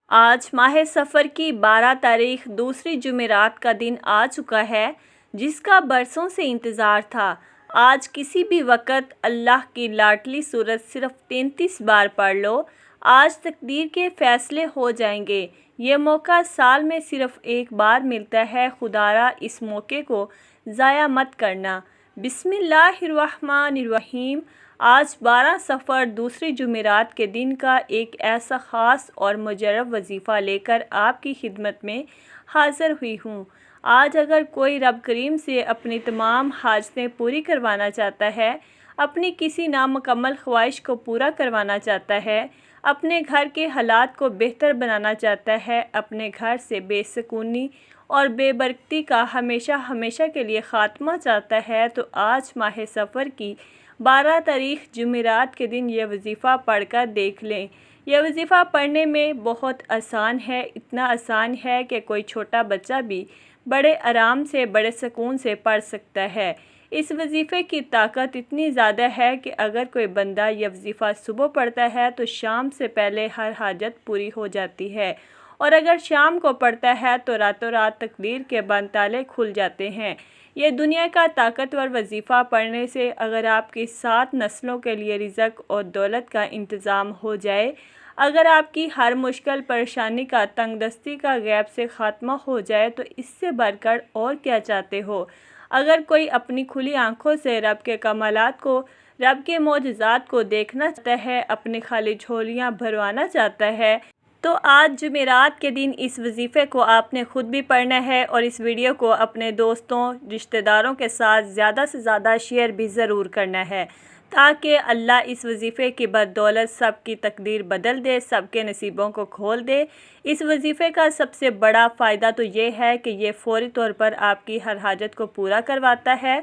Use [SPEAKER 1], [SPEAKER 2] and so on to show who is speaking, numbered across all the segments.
[SPEAKER 1] آج ماہ صفر کی 12 تاریخ دوسری جمعرات کا دن آ چکا ہے، جس کا برسوں سے انتظار تھا۔ آج کسی بھی وقت اللہ کی لاڈلی سورت صرف 33 بار پڑھ لو، آج تقدیر کے فیصلے ہو جائیں گے۔ یہ موقع سال میں صرف ایک بار ملتا ہے، خدارا اس موقع کو ضائع مت کرنا۔ بسم اللہ الرحمن الرحیم۔ آج 12 صفر دوسری جمعرات کے دن کا ایک ایسا خاص اور مجرب وظیفہ لے کر آپ کی خدمت میں حاضر ہوئی ہوں۔ آج اگر کوئی رب کریم سے اپنی تمام حاجتیں پوری کروانا چاہتا ہے، اپنی کسی نامکمل خواہش کو پورا کروانا چاہتا ہے، اپنے گھر کے حالات کو بہتر بنانا چاہتا ہے، اپنے گھر سے بے سکونی اور بے برکتی کا ہمیشہ ہمیشہ کے لیے خاتمہ چاہتا ہے، تو آج ماہ صفر کی 12 تاریخ جمعرات کے دن یہ وظیفہ پڑھ کر دیکھ لیں۔ یہ وظیفہ پڑھنے میں بہت آسان ہے، اتنا آسان ہے کہ کوئی چھوٹا بچہ بھی بڑے آرام سے، بڑے سکون سے پڑھ سکتا ہے۔ اس وظیفے کی طاقت اتنی زیادہ ہے کہ اگر کوئی بندہ یہ وظیفہ صبح پڑھتا ہے تو شام سے پہلے ہر حاجت پوری ہو جاتی ہے، اور اگر شام کو پڑھتا ہے تو راتوں رات تقدیر کے بند تالے کھل جاتے ہیں۔ یہ دنیا کا طاقتور وظیفہ پڑھنے سے اگر آپ کی 7 نسلوں کے لیے رزق اور دولت کا انتظام ہو جائے، اگر آپ کی ہر مشکل پریشانی کا، تنگ دستی کا غیب سے خاتمہ ہو جائے، تو اس سے بڑھ کر اور کیا چاہتے ہو؟ اگر کوئی اپنی کھلی آنکھوں سے رب کے کمالات کو، رب کے معجزات کو دیکھنا چاہتا ہے، اپنی خالی جھولیاں بھروانا چاہتا ہے، تو آج جمعرات کے دن اس وظیفے کو آپ نے خود بھی پڑھنا ہے، اور اس ویڈیو کو اپنے دوستوں، رشتہ داروں کے ساتھ زیادہ سے زیادہ شیئر بھی ضرور کرنا ہے، تاکہ اللہ اس وظیفے کی بدولت سب کی تقدیر بدل دے، سب کے نصیبوں کو کھول دے۔ اس وظیفے کا سب سے بڑا فائدہ تو یہ ہے کہ یہ فوری طور پر آپ کی ہر حاجت کو پورا کرواتا ہے،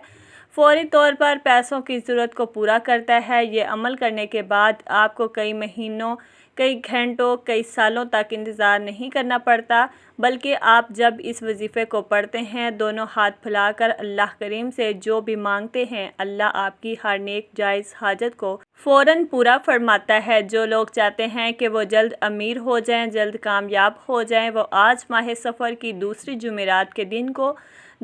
[SPEAKER 1] فوری طور پر پیسوں کی ضرورت کو پورا کرتا ہے۔ یہ عمل کرنے کے بعد آپ کو کئی مہینوں، کئی گھنٹوں، کئی سالوں تک انتظار نہیں کرنا پڑتا، بلکہ آپ جب اس وظیفے کو پڑھتے ہیں، دونوں ہاتھ پھیلا کر اللہ کریم سے جو بھی مانگتے ہیں، اللہ آپ کی ہر نیک جائز حاجت کو فوراً پورا فرماتا ہے۔ جو لوگ چاہتے ہیں کہ وہ جلد امیر ہو جائیں، جلد کامیاب ہو جائیں، وہ آج ماہ صفر کی دوسری جمعرات کے دن کو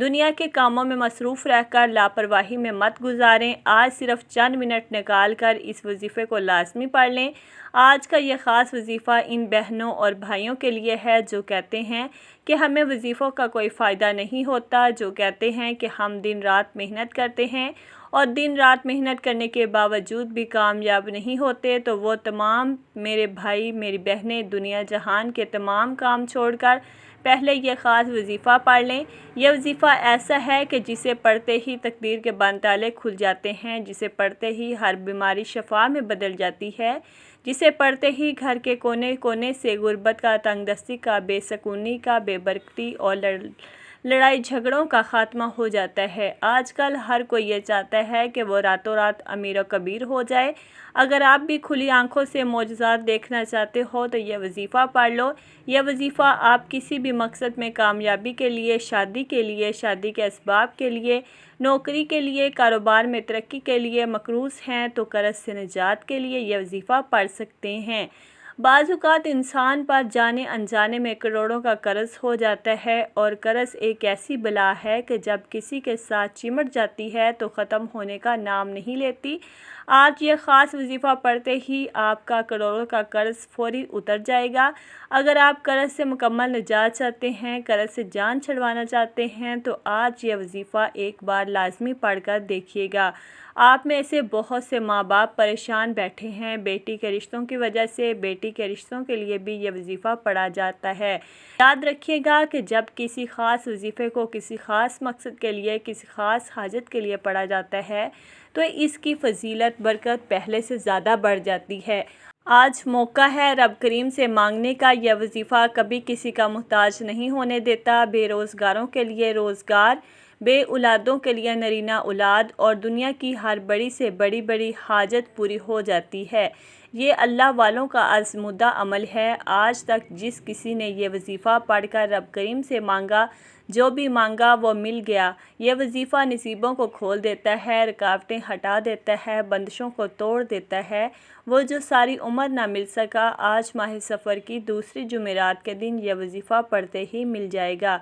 [SPEAKER 1] دنیا کے کاموں میں مصروف رہ کر لاپرواہی میں مت گزاریں۔ آج صرف چند منٹ نکال کر اس وظیفے کو لازمی پڑھ لیں۔ آج کا یہ خاص وظیفہ ان بہنوں اور بھائیوں کے لیے ہے جو کہتے ہیں کہ ہمیں وظیفوں کا کوئی فائدہ نہیں ہوتا، جو کہتے ہیں کہ ہم دن رات محنت کرتے ہیں اور دن رات محنت کرنے کے باوجود بھی کامیاب نہیں ہوتے، تو وہ تمام میرے بھائی، میری بہنیں دنیا جہان کے تمام کام چھوڑ کر پہلے یہ خاص وظیفہ پڑھ لیں۔ یہ وظیفہ ایسا ہے کہ جسے پڑھتے ہی تقدیر کے بند تالے کھل جاتے ہیں، جسے پڑھتے ہی ہر بیماری شفا میں بدل جاتی ہے، جسے پڑھتے ہی گھر کے کونے کونے سے غربت کا، تنگ دستی کا، بے سکونی کا، بے برکتی اور لڑائی جھگڑوں کا خاتمہ ہو جاتا ہے۔ آج کل ہر کوئی یہ چاہتا ہے کہ وہ راتوں رات امیر و کبیر ہو جائے۔ اگر آپ بھی کھلی آنکھوں سے معجزات دیکھنا چاہتے ہو تو یہ وظیفہ پڑھ لو۔ یہ وظیفہ آپ کسی بھی مقصد میں کامیابی کے لیے، شادی کے لیے، شادی کے اسباب کے لیے، نوکری کے لیے، کاروبار میں ترقی کے لیے، مقروض ہیں تو قرض سے نجات کے لیے یہ وظیفہ پڑھ سکتے ہیں۔ بعض اوقات انسان پر جانے انجانے میں کروڑوں کا قرض ہو جاتا ہے، اور قرض ایک ایسی بلا ہے کہ جب کسی کے ساتھ چمٹ جاتی ہے تو ختم ہونے کا نام نہیں لیتی۔ آج یہ خاص وظیفہ پڑھتے ہی آپ کا کروڑوں کا قرض فوری اتر جائے گا۔ اگر آپ قرض سے مکمل نجات چاہتے ہیں، قرض سے جان چھڑوانا چاہتے ہیں، تو آج یہ وظیفہ ایک بار لازمی پڑھ کر دیکھیے گا۔ آپ میں سے بہت سے ماں باپ پریشان بیٹھے ہیں بیٹی کے رشتوں کی وجہ سے، بیٹی کے رشتوں کے لیے بھی یہ وظیفہ پڑھا جاتا ہے۔ یاد رکھیے گا کہ جب کسی خاص وظیفے کو کسی خاص مقصد کے لیے، کسی خاص حاجت کے لیے پڑھا جاتا ہے تو اس کی فضیلت، برکت پہلے سے زیادہ بڑھ جاتی ہے۔ آج موقع ہے رب کریم سے مانگنے کا۔ یہ وظیفہ کبھی کسی کا محتاج نہیں ہونے دیتا۔ بے روزگاروں کے لیے روزگار، بے اولادوں کے لیے نرینہ اولاد، اور دنیا کی ہر بڑی سے بڑی حاجت پوری ہو جاتی ہے۔ یہ اللہ والوں کا آزمودہ عمل ہے۔ آج تک جس کسی نے یہ وظیفہ پڑھ کر رب کریم سے مانگا، جو بھی مانگا وہ مل گیا۔ یہ وظیفہ نصیبوں کو کھول دیتا ہے، رکاوٹیں ہٹا دیتا ہے، بندشوں کو توڑ دیتا ہے۔ وہ جو ساری عمر نہ مل سکا، آج ماہ سفر کی دوسری جمعرات کے دن یہ وظیفہ پڑھتے ہی مل جائے گا۔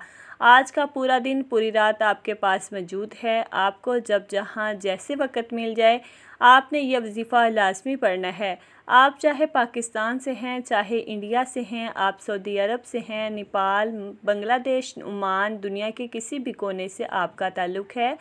[SPEAKER 1] آج کا پورا دن، پوری رات آپ کے پاس موجود ہے۔ آپ کو جب جہاں جیسے وقت مل جائے، آپ نے یہ وظیفہ لازمی پڑھنا ہے۔ آپ چاہے پاکستان سے ہیں، چاہے انڈیا سے ہیں، آپ سعودی عرب سے ہیں، نیپال، بنگلہ دیش، عمان، دنیا کے کسی بھی کونے سے آپ کا تعلق ہے،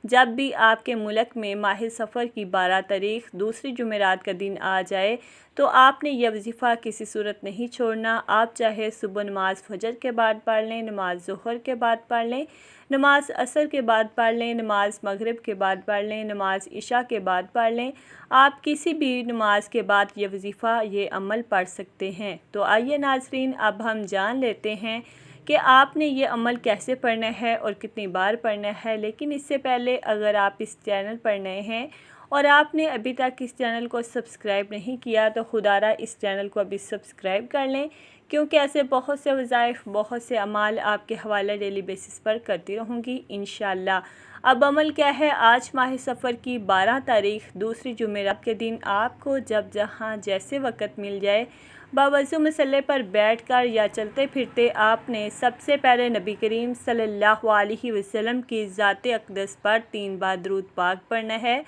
[SPEAKER 1] جب بھی آپ کے ملک میں ماہ سفر کی 12 تاریخ دوسری جمعرات کا دن آ جائے تو آپ نے یہ وظیفہ کسی صورت نہیں چھوڑنا۔ آپ چاہے صبح نماز فجر کے بعد پڑھ لیں، نماز ظہر کے بعد پڑھ لیں، نماز عصر کے بعد پڑھ لیں، نماز مغرب کے بعد پڑھ لیں، نماز عشاء کے بعد پڑھ لیں، آپ کسی بھی نماز کے بعد یہ وظیفہ، یہ عمل پڑھ سکتے ہیں۔ تو آئیے ناظرین، اب ہم جان لیتے ہیں کہ آپ نے یہ عمل کیسے پڑھنا ہے اور کتنی بار پڑھنا ہے۔ لیکن اس سے پہلے اگر آپ اس چینل پر نئے ہیں اور آپ نے ابھی تک اس چینل کو سبسکرائب نہیں کیا تو خدارہ اس چینل کو ابھی سبسکرائب کر لیں، کیونکہ ایسے بہت سے وظائف، بہت سے اعمال آپ کے حوالے ڈیلی بیسس پر کرتی رہوں گی انشاءاللہ۔ اب عمل کیا ہے؟ آج ماہ سفر کی 12 تاریخ دوسری جمعرات کے دن آپ کو جب جہاں جیسے وقت مل جائے، باوضو مسلح پر بیٹھ کر یا چلتے پھرتے آپ نے سب سے پہلے نبی کریم صلی اللہ علیہ وسلم کی ذات اقدس پر 3 بار درود پاک پڑھنا ہے۔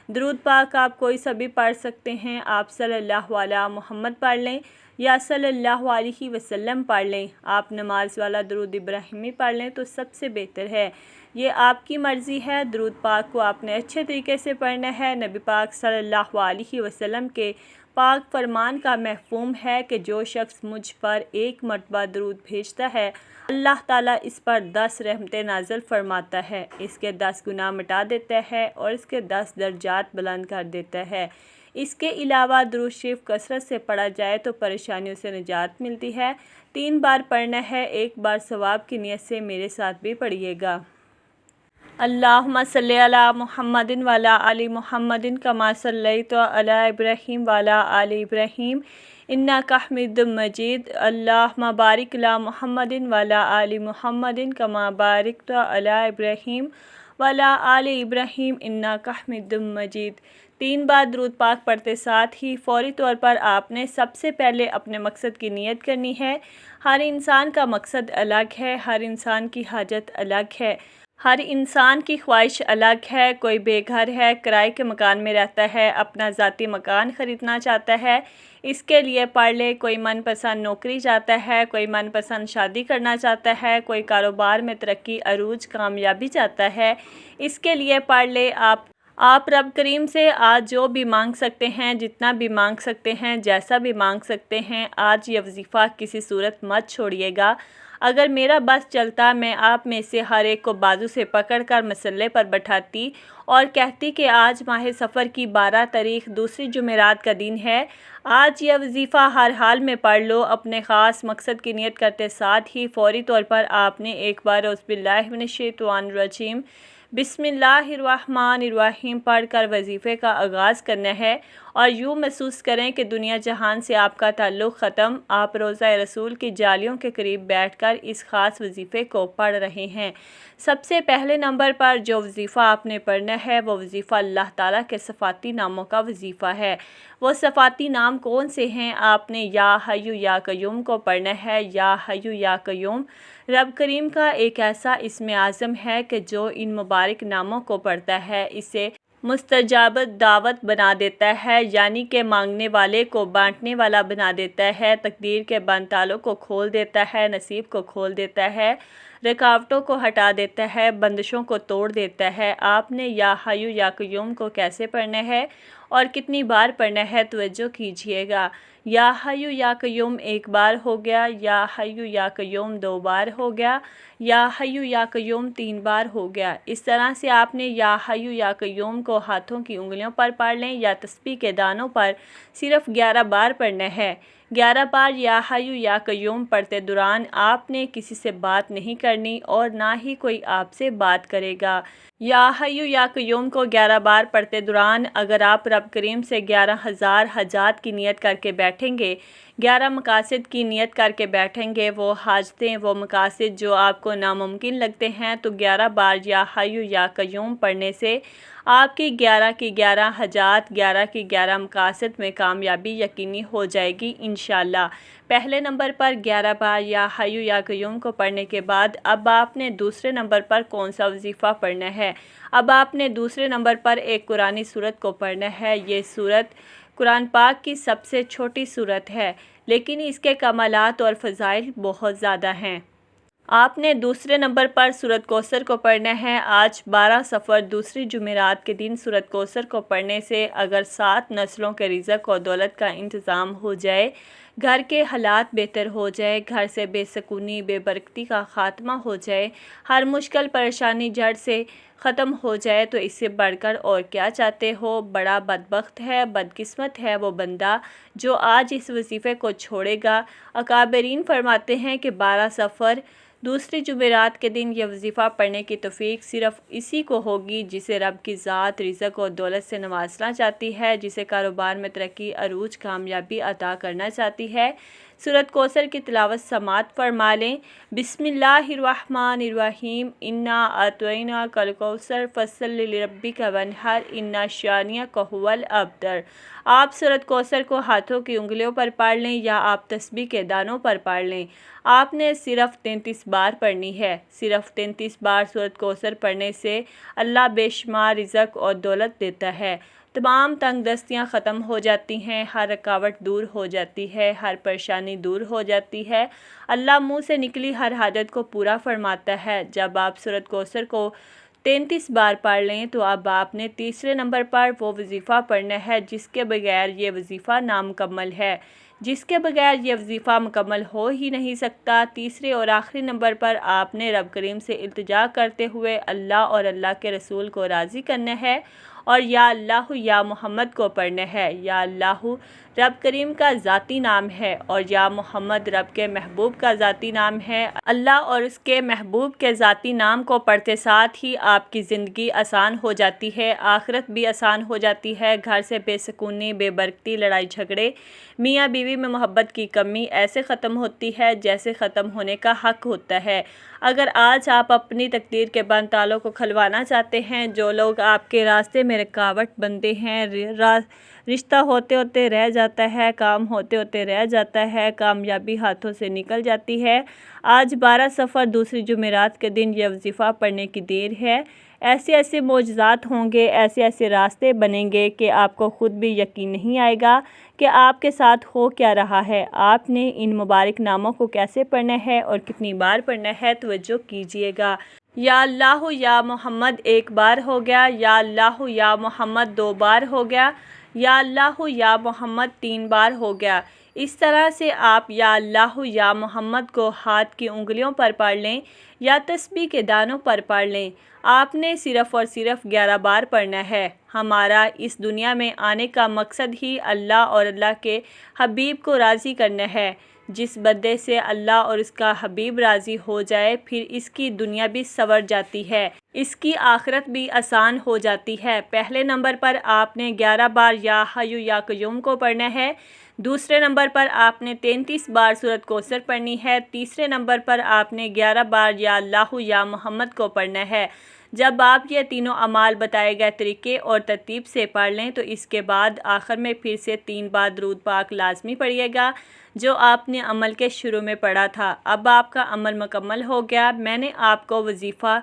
[SPEAKER 1] درود پاک آپ کوئی سا بھی پڑھ سکتے ہیں۔ آپ صلی اللہ علیہ محمد پڑھ لیں یا صلی اللہ علیہ وسلم پڑھ لیں۔ آپ نماز والا درود ابراہیمی پڑھ لیں تو سب سے بہتر ہے۔ یہ آپ کی مرضی ہے۔ درود پاک کو آپ نے اچھے طریقے سے پڑھنا ہے۔ نبی پاک صلی اللہ علیہ وسلم کے پاک فرمان کا مفہوم ہے کہ جو شخص مجھ پر 1 مرتبہ درود بھیجتا ہے، اللہ تعالیٰ اس پر 10 رحمتیں نازل فرماتا ہے، اس کے 10 گناہ مٹا دیتا ہے اور اس کے 10 درجات بلند کر دیتا ہے۔ اس کے علاوہ درود شریف کثرت سے پڑھا جائے تو پریشانیوں سے نجات ملتی ہے۔ 3 بار پڑھنا ہے، 1 بار ثواب کی نیت سے میرے ساتھ بھی پڑھیے گا۔ اللہم صلی علی محمد وعلی آل محمد کما صلیت علی ابراہیم وعلی آل ابراہیم انک حمید مجید۔ اللہم بارک علی محمد وعلی آل محمد کما بارکت علی ابراہیم وعلی آل ابراہیم انک حمید مجید۔ 3 بار درود پاک پڑھتے ساتھ ہی فوری طور پر آپ نے سب سے پہلے اپنے مقصد کی نیت کرنی ہے۔ ہر انسان کا مقصد الگ ہے، ہر انسان کی حاجت الگ ہے، ہر انسان کی خواہش الگ ہے۔ کوئی بے گھر ہے، کرائے کے مکان میں رہتا ہے، اپنا ذاتی مکان خریدنا چاہتا ہے، اس کے لیے پڑھ لے۔ کوئی من پسند نوکری چاہتا ہے، کوئی من پسند شادی کرنا چاہتا ہے، کوئی کاروبار میں ترقی، عروج، کامیابی چاہتا ہے، اس کے لیے پڑھ لے۔ آپ رب کریم سے آج جو بھی مانگ سکتے ہیں، جتنا بھی مانگ سکتے ہیں، جیسا بھی مانگ سکتے ہیں، آج یہ وظیفہ کسی صورت مت چھوڑیے گا۔ اگر میرا بس چلتا، میں آپ میں سے ہر ایک کو بازو سے پکڑ کر مسلح پر بٹھاتی اور کہتی کہ آج ماہ سفر کی 12 تاریخ دوسری جمعرات کا دن ہے، آج یہ وظیفہ ہر حال میں پڑھ لو۔ اپنے خاص مقصد کی نیت کرتے ساتھ ہی فوری طور پر آپ نے 1 بار اعوذ باللہ من الشیطان الرجیم بسم اللہ الرحمن الرحیم پڑھ کر وظیفے کا آغاز کرنا ہے اور یوں محسوس کریں کہ دنیا جہان سے آپ کا تعلق ختم۔ آپ روضہ رسول کی جالیوں کے قریب بیٹھ کر اس خاص وظیفے کو پڑھ رہے ہیں۔ سب سے پہلے نمبر پر جو وظیفہ آپ نے پڑھنا ہے وہ وظیفہ اللہ تعالیٰ کے صفاتی ناموں کا وظیفہ ہے۔ وہ صفاتی نام کون سے ہیں؟ آپ نے یا حیو یا قیوم کو پڑھنا ہے۔ یا حیو یا قیوم رب کریم کا ایک ایسا اسم اعظم ہے کہ جو ان مبارک ناموں کو پڑھتا ہے اسے مستجاب دعوت بنا دیتا ہے، یعنی کہ مانگنے والے کو بانٹنے والا بنا دیتا ہے، تقدیر کے بند تالوں کو کھول دیتا ہے، نصیب کو کھول دیتا ہے، رکاوٹوں کو ہٹا دیتا ہے، بندشوں کو توڑ دیتا ہے۔ آپ نے یا حیو یا قیوم کو کیسے پڑھنا ہے اور کتنی بار پڑھنا ہے، توجہ کیجیے گا۔ یا حیو یا قیوم 1 بار ہو گیا، یا حیو یا قیوم 2 بار ہو گیا، یا حیو یا قیوم 3 بار ہو گیا۔ اس طرح سے آپ نے یا حیو یا قیوم کو ہاتھوں کی انگلیوں پر پڑھ لیں یا تسبیح کے دانوں پر صرف 11 بار پڑھنا ہے۔ 11 بار یا حیو یا قیوم پڑھتے دوران آپ نے کسی سے بات نہیں کرنی اور نہ ہی کوئی آپ سے بات کرے گا۔ یا حیو یا قیوم کو 11 بار پڑھتے دوران اگر آپ رب کریم سے 11,000 حاجات کی نیت کر کے بیٹھیں گے، 11 مقاصد کی نیت کر کے بیٹھیں گے، وہ حاجتیں، وہ مقاصد جو آپ کو ناممکن لگتے ہیں، تو 11 بار یا حیو یا قیوم پڑھنے سے آپ کی 11 کی 11 حاجات، 11 کی 11 مقاصد میں کامیابی یقینی ہو جائے گی انشاءاللہ۔ پہلے نمبر پر 11 بار یا حیو یا قیوم کو پڑھنے کے بعد اب آپ نے دوسرے نمبر پر کون سا وظیفہ پڑھنا ہے؟ اب آپ نے دوسرے نمبر پر ایک قرآنی سورت کو پڑھنا ہے۔ یہ سورت قرآن پاک کی سب سے چھوٹی سورت ہے، لیکن اس کے کمالات اور فضائل بہت زیادہ ہیں۔ آپ نے دوسرے نمبر پر سورت کوثر کو پڑھنا ہے۔ آج 12 صفر دوسری جمعرات کے دن سورت کوثر کو پڑھنے سے اگر 7 نسلوں کے رزق اور دولت کا انتظام ہو جائے، گھر کے حالات بہتر ہو جائے، گھر سے بے سکونی، بے برکتی کا خاتمہ ہو جائے، ہر مشکل پریشانی جڑ سے ختم ہو جائے، تو اس سے بڑھ کر اور کیا چاہتے ہو؟ بڑا بدبخت ہے، بدقسمت ہے وہ بندہ جو آج اس وظیفے کو چھوڑے گا۔ اکابرین فرماتے ہیں کہ 12 صفر دوسری جمعرات کے دن یہ وظیفہ پڑھنے کی توفیق صرف اسی کو ہوگی جسے رب کی ذات رزق اور دولت سے نوازنا چاہتی ہے، جسے کاروبار میں ترقی، عروج، کامیابی عطا کرنا چاہتی ہے۔ سورت کوثر کی تلاوت سماعت فرما لیں۔ بسم اللہ الرحمن الرحیم۔ انا اعطیناک الکوثر فصل لربک وانحر ان شانئک ھو الابتر۔ آپ سورت کوثر کو ہاتھوں کی انگلیوں پر پڑھ لیں یا آپ تسبیح کے دانوں پر پڑھ لیں۔ آپ نے صرف 33 بار پڑھنی ہے۔ صرف 33 بار سورت کوثر پڑھنے سے اللہ بے شمار رزق اور دولت دیتا ہے۔ تمام تنگ دستیاں ختم ہو جاتی ہیں، ہر رکاوٹ دور ہو جاتی ہے، ہر پریشانی دور ہو جاتی ہے، اللہ منہ سے نکلی ہر حاجت کو پورا فرماتا ہے۔ جب آپ سورت کوثر کو 33 بار پڑھ لیں تو اب آپ نے تیسرے نمبر پر وہ وظیفہ پڑھنا ہے جس کے بغیر یہ وظیفہ نامکمل ہے، جس کے بغیر یہ وظیفہ مکمل ہو ہی نہیں سکتا۔ تیسرے اور آخری نمبر پر آپ نے رب کریم سے التجا کرتے ہوئے اللہ اور اللہ کے رسول کو راضی کرنا ہے اور یا اللہ یا محمد کو پڑھنا ہے۔ یا اللہ رب کریم کا ذاتی نام ہے اور یا محمد رب کے محبوب کا ذاتی نام ہے۔ اللہ اور اس کے محبوب کے ذاتی نام کو پڑھتے ساتھ ہی آپ کی زندگی آسان ہو جاتی ہے، آخرت بھی آسان ہو جاتی ہے، گھر سے بے سکونی، بے برکتی، لڑائی جھگڑے، میاں بیوی میں محبت کی کمی ایسے ختم ہوتی ہے جیسے ختم ہونے کا حق ہوتا ہے۔ اگر آج آپ اپنی تقدیر کے بند تالوں کو کھلوانا چاہتے ہیں، جو لوگ آپ کے راستے میں رکاوٹ بنتے ہیں، رشتہ ہوتے ہوتے رہ جاتا ہے، کام ہوتے ہوتے رہ جاتا ہے، کامیابی ہاتھوں سے نکل جاتی ہے، آج 12 صفر دوسری جمعرات کے دن یہ وظیفہ پڑھنے کی دیر ہے۔ ایسے ایسے معجزات ہوں گے، ایسے ایسے راستے بنیں گے کہ آپ کو خود بھی یقین نہیں آئے گا کہ آپ کے ساتھ ہو کیا رہا ہے۔ آپ نے ان مبارک ناموں کو کیسے پڑھنا ہے اور کتنی بار پڑھنا ہے، توجہ کیجیے گا۔ یا اللہ یا محمد 1 بار ہو گیا، یا اللہ یا محمد 2 بار ہو گیا، یا اللہ یا محمد 3 بار ہو گیا۔ اس طرح سے آپ یا اللہ یا محمد کو ہاتھ کی انگلیوں پر پڑھ لیں یا تسبیح کے دانوں پر پڑھ لیں۔ آپ نے صرف اور صرف 11 بار پڑھنا ہے۔ ہمارا اس دنیا میں آنے کا مقصد ہی اللہ اور اللہ کے حبیب کو راضی کرنا ہے۔ جس بندے سے اللہ اور اس کا حبیب راضی ہو جائے، پھر اس کی دنیا بھی سنور جاتی ہے، اس کی آخرت بھی آسان ہو جاتی ہے۔ پہلے نمبر پر آپ نے 11 بار یا حیو یا قیوم کو پڑھنا ہے۔ دوسرے نمبر پر آپ نے 33 بار سورت کوثر پڑھنی ہے۔ تیسرے نمبر پر آپ نے 11 بار یا اللہ یا محمد کو پڑھنا ہے۔ جب آپ یہ تینوں اعمال بتائے گئے طریقے اور ترتیب سے پڑھ لیں تو اس کے بعد آخر میں پھر سے 3 بار درود پاک لازمی پڑھیے گا جو آپ نے عمل کے شروع میں پڑھا تھا۔ اب آپ کا عمل مکمل ہو گیا۔ میں نے آپ کو وظیفہ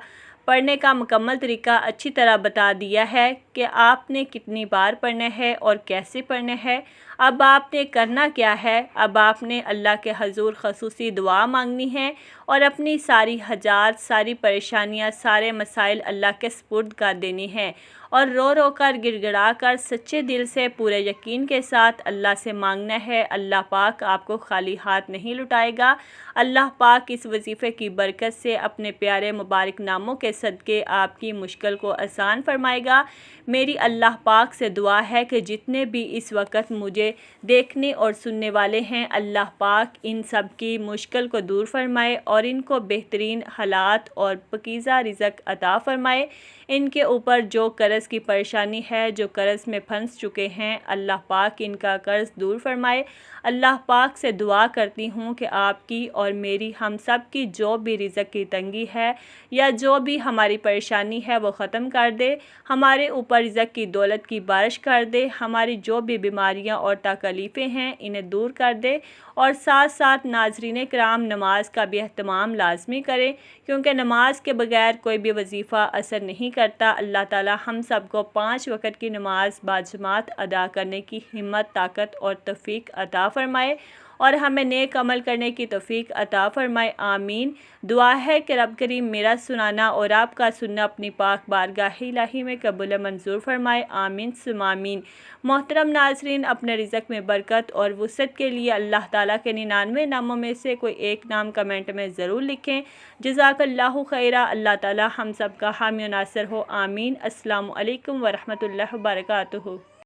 [SPEAKER 1] پڑھنے کا مکمل طریقہ اچھی طرح بتا دیا ہے کہ آپ نے کتنی بار پڑھنا ہے اور کیسے پڑھنا ہے۔ اب آپ نے کرنا کیا ہے؟ اب آپ نے اللہ کے حضور خصوصی دعا مانگنی ہے اور اپنی ساری حاجات، ساری پریشانیاں، سارے مسائل اللہ کے سپرد کر دینی ہیں اور رو رو کر، گڑ گڑا کر، سچے دل سے، پورے یقین کے ساتھ اللہ سے مانگنا ہے۔ اللہ پاک آپ کو خالی ہاتھ نہیں لٹائے گا۔ اللہ پاک اس وظیفے کی برکت سے اپنے پیارے مبارک ناموں کے صدقے آپ کی مشکل کو آسان فرمائے گا۔ میری اللہ پاک سے دعا ہے کہ جتنے بھی اس وقت مجھے دیکھنے اور سننے والے ہیں، اللہ پاک ان سب کی مشکل کو دور فرمائے اور ان کو بہترین حالات اور پاکیزہ رزق عطا فرمائے۔ ان کے اوپر جو قرض کی پریشانی ہے، جو قرض میں پھنس چکے ہیں، اللہ پاک ان کا قرض دور فرمائے۔ اللہ پاک سے دعا کرتی ہوں کہ آپ کی اور میری، ہم سب کی جو بھی رزق کی تنگی ہے یا جو بھی ہماری پریشانی ہے وہ ختم کر دے، ہمارے اوپر رزق کی دولت کی بارش کر دے، ہماری جو بھی بیماریاں اور تکلیفیں ہیں انہیں دور کر دے، اور ساتھ ساتھ ناظرین کرام نماز کا بھی اہتمام لازمی کریں، کیونکہ نماز کے بغیر کوئی بھی وظیفہ اثر نہیں کرتا۔ اللہ تعالی ہم سب کو 5 وقت کی نماز باجماعت ادا کرنے کی ہمت، طاقت اور توفیق عطا فرمائے اور ہمیں نیک عمل کرنے کی توفیق عطا فرمائے، آمین۔ دعا ہے کہ رب کریم میرا سنانا اور آپ کا سننا اپنی پاک بارگاہ الہی میں قبول منظور فرمائے، آمین ثم آمین۔ محترم ناظرین، اپنے رزق میں برکت اور وسعت کے لیے اللہ تعالیٰ کے 99 ناموں میں سے کوئی ایک نام کمنٹ میں ضرور لکھیں۔ جزاک اللہ خیرہ۔ اللہ تعالیٰ ہم سب کا حامی و ناصر ہو، آمین۔ السلام علیکم ورحمۃ اللہ وبرکاتہ۔